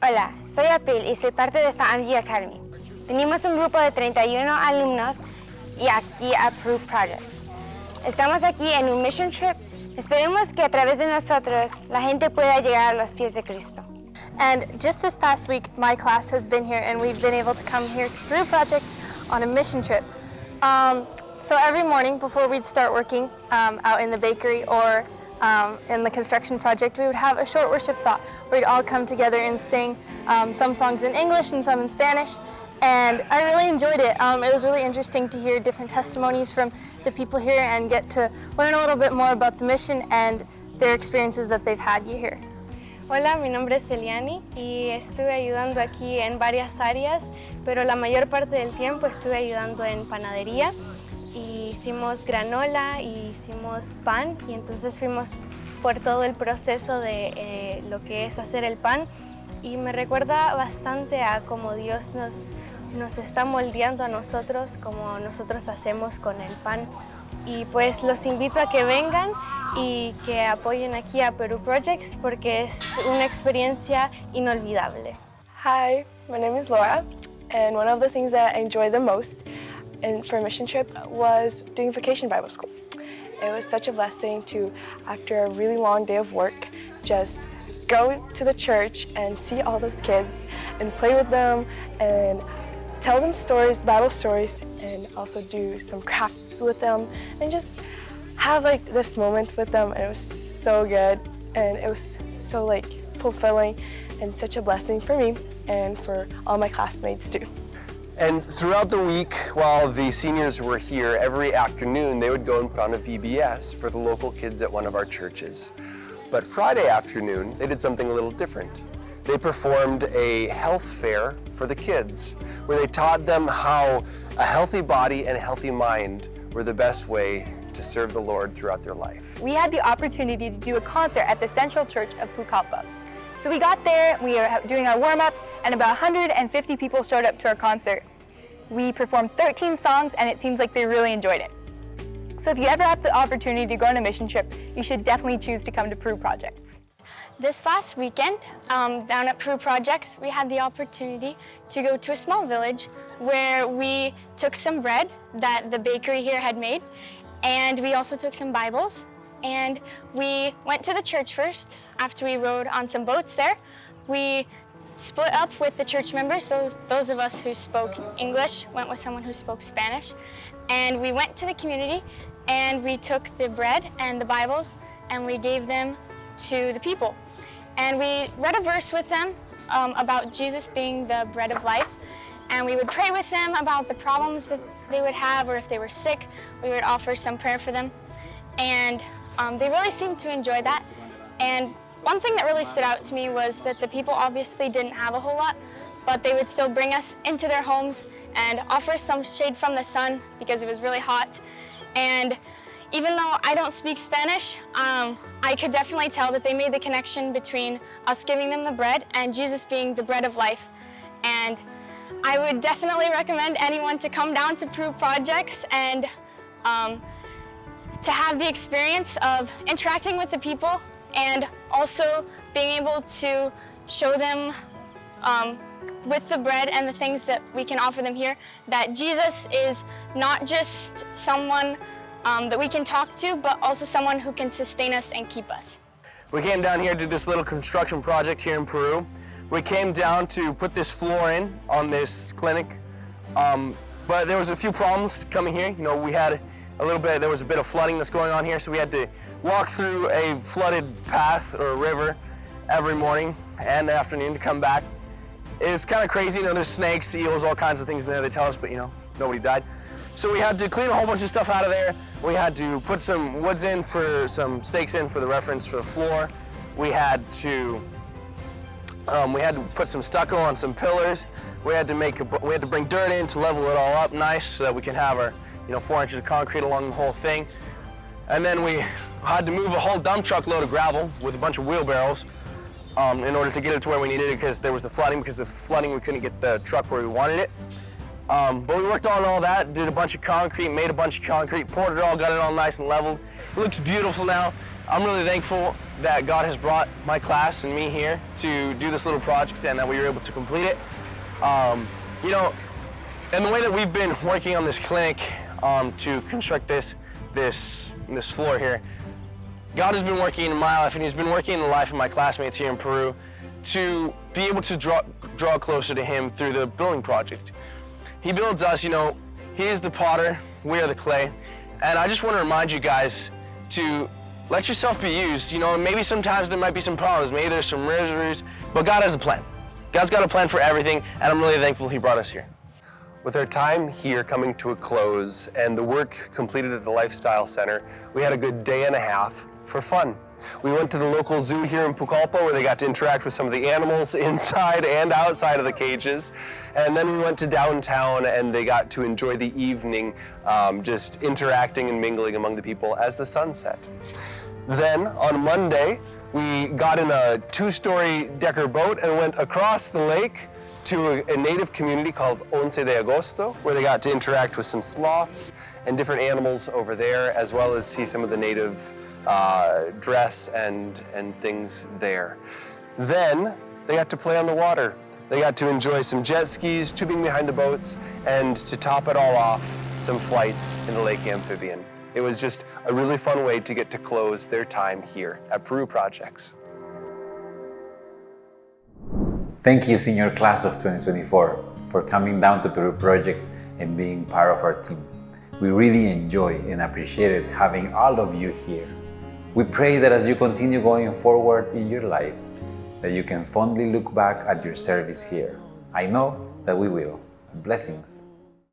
Hola, soy April y soy parte de Fountainview Academy. Tenemos un grupo de 31 alumnos y aquí a PeruProjects. Estamos aquí en un mission trip. Esperemos que a través de nosotros la gente pueda llegar a los pies de Cristo. And just this past week, my class has been here and we've been able to come here to PeruProjects on a mission trip. So every morning before we'd start working out in the bakery or in the construction project, we would have a short worship thought where we'd all come together and sing some songs in English and some in Spanish. And I really enjoyed it. It was really interesting to hear different testimonies from the people here and get to learn a little bit more about the mission and their experiences that they've had here. Hola, mi nombre es Eliani y estuve ayudando aquí en varias áreas, pero la mayor parte del tiempo estuve ayudando en panadería. Y hicimos granola y hicimos pan y entonces fuimos por todo el proceso de lo que es hacer el pan y me recuerda bastante a cómo Dios nos está moldeando a nosotros, como nosotros hacemos con el pan. Y pues los invito a que vengan y que apoyen aquí a PeruProjects porque es una experiencia inolvidable. Hi, my name is Laura, and one of the things that I enjoy the most for a mission trip was doing vacation Bible school. It was such a blessing to, after a really long day of work, just go to the church and see all those kids and play with them and tell them stories, Bible stories, and also do some crafts with them and just have like this moment with them. And it was so good and it was so like fulfilling and such a blessing for me and for all my classmates too. And throughout the week, while the seniors were here, every afternoon they would go and put on a VBS for the local kids at one of our churches. But Friday afternoon, they did something a little different. They performed a health fair for the kids, where they taught them how a healthy body and a healthy mind were the best way to serve the Lord throughout their life. We had the opportunity to do a concert at the Central Church of Pucallpa. So we got there, we were doing our warm-up, and about 150 people showed up to our concert. We performed 13 songs, and it seems like they really enjoyed it. So if you ever have the opportunity to go on a mission trip, you should definitely choose to come to PeruProjects. This last weekend, down at PeruProjects, we had the opportunity to go to a small village where we took some bread that the bakery here had made, and we also took some Bibles, and we went to the church first. After we rode on some boats there, we split up with the church members. Those of us who spoke English went with someone who spoke Spanish, and we went to the community and we took the bread and the Bibles and we gave them to the people. And we read a verse with them about Jesus being the bread of life, and we would pray with them about the problems that they would have, or if they were sick, we would offer some prayer for them. And they really seemed to enjoy that. And one thing that really stood out to me was that the people obviously didn't have a whole lot, but they would still bring us into their homes and offer some shade from the sun because it was really hot. And even though I don't speak Spanish, I could definitely tell that they made the connection between us giving them the bread and Jesus being the bread of life. And I would definitely recommend anyone to come down to PeruProjects and to have the experience of interacting with the people and also being able to show them with the bread and the things that we can offer them here, that Jesus is not just someone that we can talk to, but also someone who can sustain us and keep us. We came down here to do this little construction project here in Peru. We came down to put this floor in on this clinic, but there was a few problems coming here. You know, we had there was a bit of flooding that's going on here, so we had to walk through a flooded path or a river every morning and afternoon to come back. It was kind of crazy, you know, there's snakes, eels, all kinds of things in there, they tell us, but you know, nobody died. So we had to clean a whole bunch of stuff out of there. We had to put some woods in for some stakes in for the reference for the floor. We had to put some stucco on some pillars. We had to bring dirt in to level it all up nice so that we can have our 4 inches of concrete along the whole thing. And then we had to move a whole dump truck load of gravel with a bunch of wheelbarrows in order to get it to where we needed it because there was the flooding. Because of the flooding, we couldn't get the truck where we wanted it. But we worked on all that, did a bunch of concrete, made a bunch of concrete, poured it all, got it all nice and leveled. It looks beautiful now. I'm really thankful that God has brought my class and me here to do this little project and that we were able to complete it. You know, and the way that we've been working on this clinic to construct this floor here, God has been working in my life and He's been working in the life of my classmates here in Peru to be able to draw closer to Him through the building project. He builds us, you know, He is the potter, we are the clay. And I just want to remind you guys to let yourself be used. You know, maybe sometimes there might be some problems, maybe there's some miseries, but God has a plan. God's got a plan for everything, and I'm really thankful He brought us here. With our time here coming to a close and the work completed at the Lifestyle Center, we had a good day and a half for fun. We went to the local zoo here in Pucallpa where they got to interact with some of the animals inside and outside of the cages. And then we went to downtown and they got to enjoy the evening just interacting and mingling among the people as the sun set. Then on Monday, we got in a 2-story decker boat and went across the lake to a native community called Once de Agosto, where they got to interact with some sloths and different animals over there, as well as see some of the native dress and things there. Then they got to play on the water. They got to enjoy some jet skis, tubing behind the boats, and to top it all off, some flights in the lake amphibian. It was just a really fun way to get to close their time here at PeruProjects. Thank you, senior class of 2024, for coming down to PeruProjects and being part of our team. We really enjoy and appreciated having all of you here. We pray that as you continue going forward in your lives, that you can fondly look back at your service here. I know that we will. Blessings.